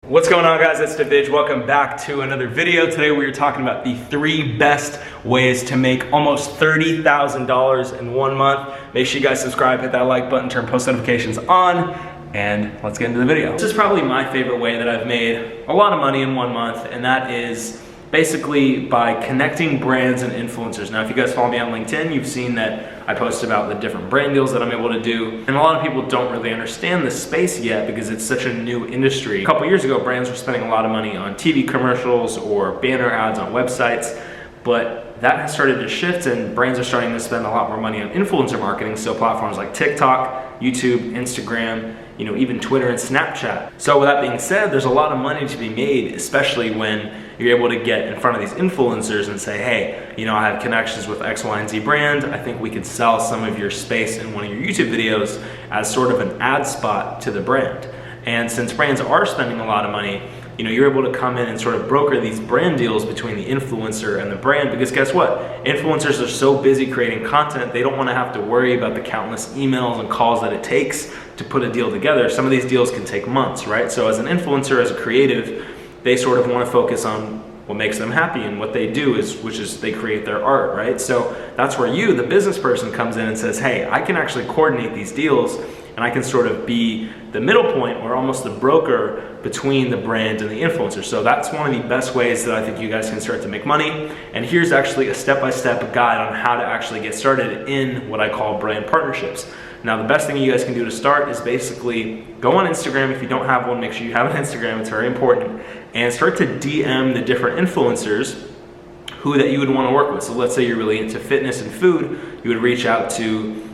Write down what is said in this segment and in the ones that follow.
What's going on, guys? It's Divij. Welcome back to another video. Today we are talking about the 3 best ways to make almost $30,000 in 1 month. Make sure you guys subscribe, hit that like button, turn post notifications on, and let's get into the video. This is probably my favorite way that I've made a lot of money in 1 month, and that is basically by connecting brands and influencers. Now, if you guys follow me on LinkedIn, you've seen that I post about the different brand deals that I'm able to do. And a lot of people don't really understand this space yet because it's such a new industry. A couple years ago, brands were spending a lot of money on TV commercials or banner ads on websites, but that has started to shift and brands are starting to spend a lot more money on influencer marketing. So platforms like TikTok, YouTube, Instagram, even Twitter and Snapchat. So with that being said, there's a lot of money to be made, especially when you're able to get in front of these influencers and say, hey, I have connections with X, Y, and Z brand. I think we could sell some of your space in one of your YouTube videos as sort of an ad spot to the brand. And since brands are spending a lot of money, you're able to come in and sort of broker these brand deals between the influencer and the brand, because guess what? Influencers are so busy creating content, they don't want to have to worry about the countless emails and calls that it takes to put a deal together. Some of these deals can take months, right? So as an influencer, as a creative, they sort of want to focus on what makes them happy, and what they do which is they create their art, right? So that's where you, the business person, comes in and says, hey, I can actually coordinate these deals, and I can sort of be the middle point or almost the broker between the brand and the influencer. So that's one of the best ways that I think you guys can start to make money. And here's actually a step-by-step guide on how to actually get started in what I call brand partnerships. Now, the best thing you guys can do to start is basically go on Instagram. If you don't have one, make sure you have an Instagram. It's very important. And start to DM the different influencers who that you would want to work with. So let's say you're really into fitness and food, you would reach out to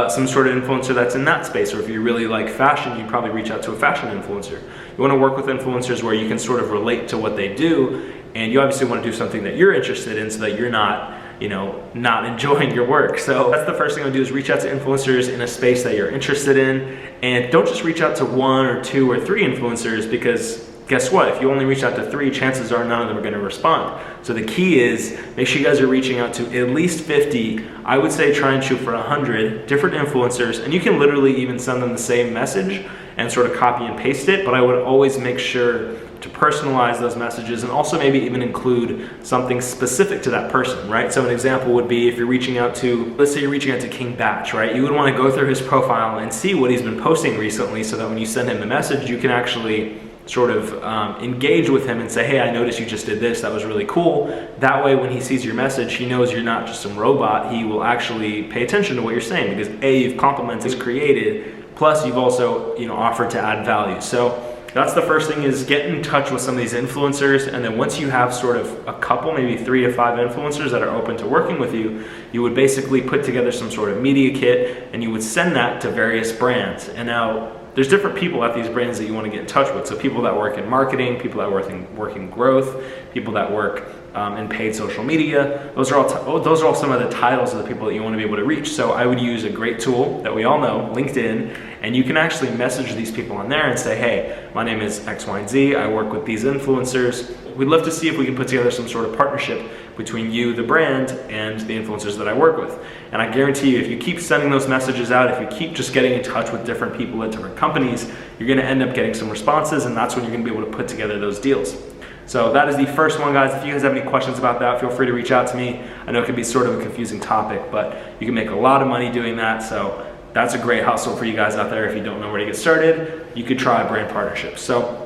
some sort of influencer that's in that space. Or if you really like fashion, you'd probably reach out to a fashion influencer. You want to work with influencers where you can sort of relate to what they do, and you obviously want to do something that you're interested in so that you're not enjoying your work. So that's the first thing I would do, is reach out to influencers in a space that you're interested in. And don't just reach out to 1 or 2 or 3 influencers, because guess what? If you only reach out to 3, chances are none of them are going to respond. So the key is, make sure you guys are reaching out to at least 50. I would say try and shoot for 100 different influencers, and you can literally even send them the same message and sort of copy and paste it, but I would always make sure to personalize those messages, and also maybe even include something specific to that person, right? So an example would be, if you're reaching out to, let's say you're reaching out to King Batch, right? You would want to go through his profile and see what he's been posting recently, so that when you send him the message, you can actually sort of engage with him and say, hey, I noticed you just did this, that was really cool. That way, when he sees your message, he knows you're not just some robot. He will actually pay attention to what you're saying, because A, you've complimented, created, plus you've also offered to add value. So that's the first thing, is get in touch with some of these influencers, and then once you have sort of a couple, maybe 3 to 5 influencers that are open to working with you, you would basically put together some sort of media kit, and you would send that to various brands. And now, there's different people at these brands that you want to get in touch with. So people that work in marketing, people that work in growth, people that work in paid social media. Those are all some of the titles of the people that you want to be able to reach. So I would use a great tool that we all know, LinkedIn, and you can actually message these people on there and say, hey, my name is X, Y, and Z. I work with these influencers. We'd love to see if we can put together some sort of partnership between you, the brand, and the influencers that I work with. And I guarantee you, if you keep sending those messages out, if you keep just getting in touch with different people at different companies, you're gonna end up getting some responses, and that's when you're gonna be able to put together those deals. So that is the first one, guys. If you guys have any questions about that, feel free to reach out to me. I know it can be sort of a confusing topic, but you can make a lot of money doing that. So that's a great hustle for you guys out there. If you don't know where to get started, you could try brand partnerships. So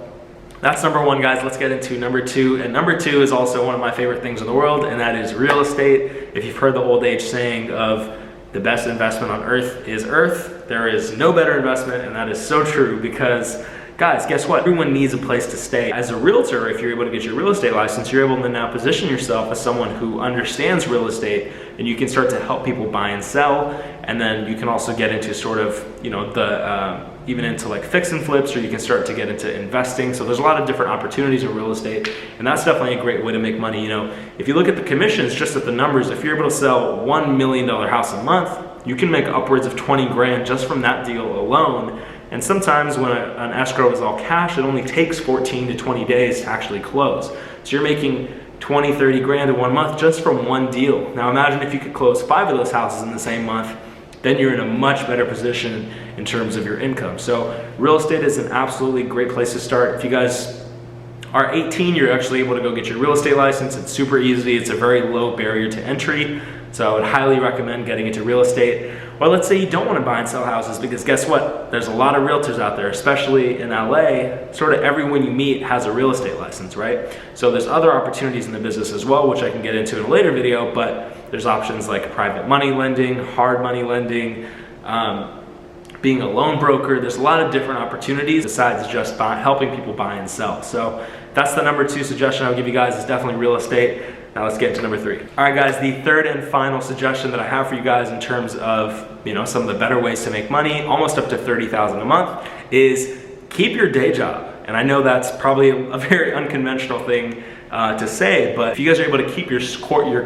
that's number 1, guys. Let's get into number 2. And number 2 is also one of my favorite things in the world, and that is real estate. If you've heard the old age saying of the best investment on earth is earth, there is no better investment, and that is so true, because guys, guess what? Everyone needs a place to stay. As a realtor, if you're able to get your real estate license, you're able to now position yourself as someone who understands real estate, and you can start to help people buy and sell. And then you can also get into sort of, even into like fix and flips, or you can start to get into investing. So there's a lot of different opportunities in real estate, and that's definitely a great way to make money. If you look at the commissions, just at the numbers, if you're able to sell $1 million house a month, you can make upwards of 20 grand just from that deal alone. And sometimes when an escrow is all cash, it only takes 14 to 20 days to actually close. So you're making 20, 30 grand in 1 month just from one deal. Now imagine if you could close 5 of those houses in the same month, then you're in a much better position in terms of your income. So real estate is an absolutely great place to start. If you guys are 18, you're actually able to go get your real estate license. It's super easy. It's a very low barrier to entry. So I would highly recommend getting into real estate. Or let's say you don't want to buy and sell houses, because guess what? There's a lot of realtors out there, especially in LA. Sort of everyone you meet has a real estate license, right? So there's other opportunities in the business as well, which I can get into in a later video, but there's options like private money lending, hard money lending, being a loan broker. There's a lot of different opportunities besides just helping people buy and sell. So that's the number 2 suggestion I'll give you guys, is definitely real estate. Now let's get into number 3. All right guys, the third and final suggestion that I have for you guys in terms of, some of the better ways to make money, almost up to $30,000 a month, is keep your day job. And I know that's probably a very unconventional thing to say, but if you guys are able to keep your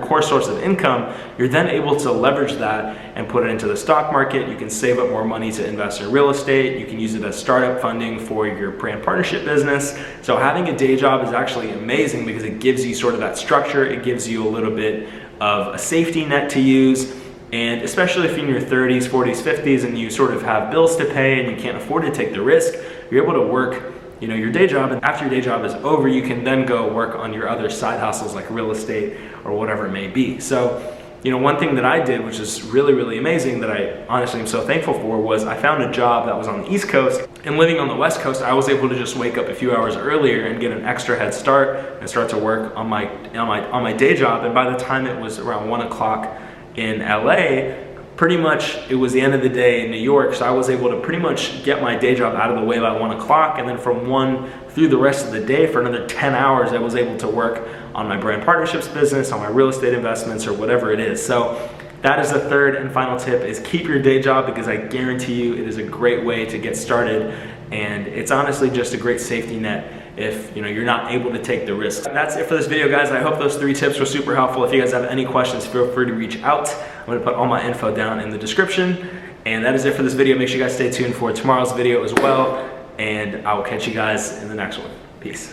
core source of income, you're then able to leverage that and put it into the stock market. You can save up more money to invest in real estate. You can use it as startup funding for your brand partnership business. So having a day job is actually amazing because it gives you sort of that structure. It gives you a little bit of a safety net to use. And especially if you're in your 30s, 40s, 50s, and you sort of have bills to pay and you can't afford to take the risk, you're able to work your day job, and after your day job is over, you can then go work on your other side hustles like real estate or whatever it may be. So, one thing that I did, which is really, really amazing, that I honestly am so thankful for, was I found a job that was on the East Coast, and living on the West Coast, I was able to just wake up a few hours earlier and get an extra head start and start to work on my day job. And by the time it was around 1 o'clock in LA, pretty much it was the end of the day in New York, so I was able to pretty much get my day job out of the way by 1 o'clock, and then from 1 through the rest of the day for another 10 hours, I was able to work on my brand partnerships business, on my real estate investments, or whatever it is. So that is the third and final tip, is keep your day job, because I guarantee you it is a great way to get started, and it's honestly just a great safety net if you're not able to take the risk. That's it for this video, guys. I hope those 3 tips were super helpful. If you guys have any questions, feel free to reach out. I'm gonna put all my info down in the description. And that is it for this video. Make sure you guys stay tuned for tomorrow's video as well. And I will catch you guys in the next one. Peace.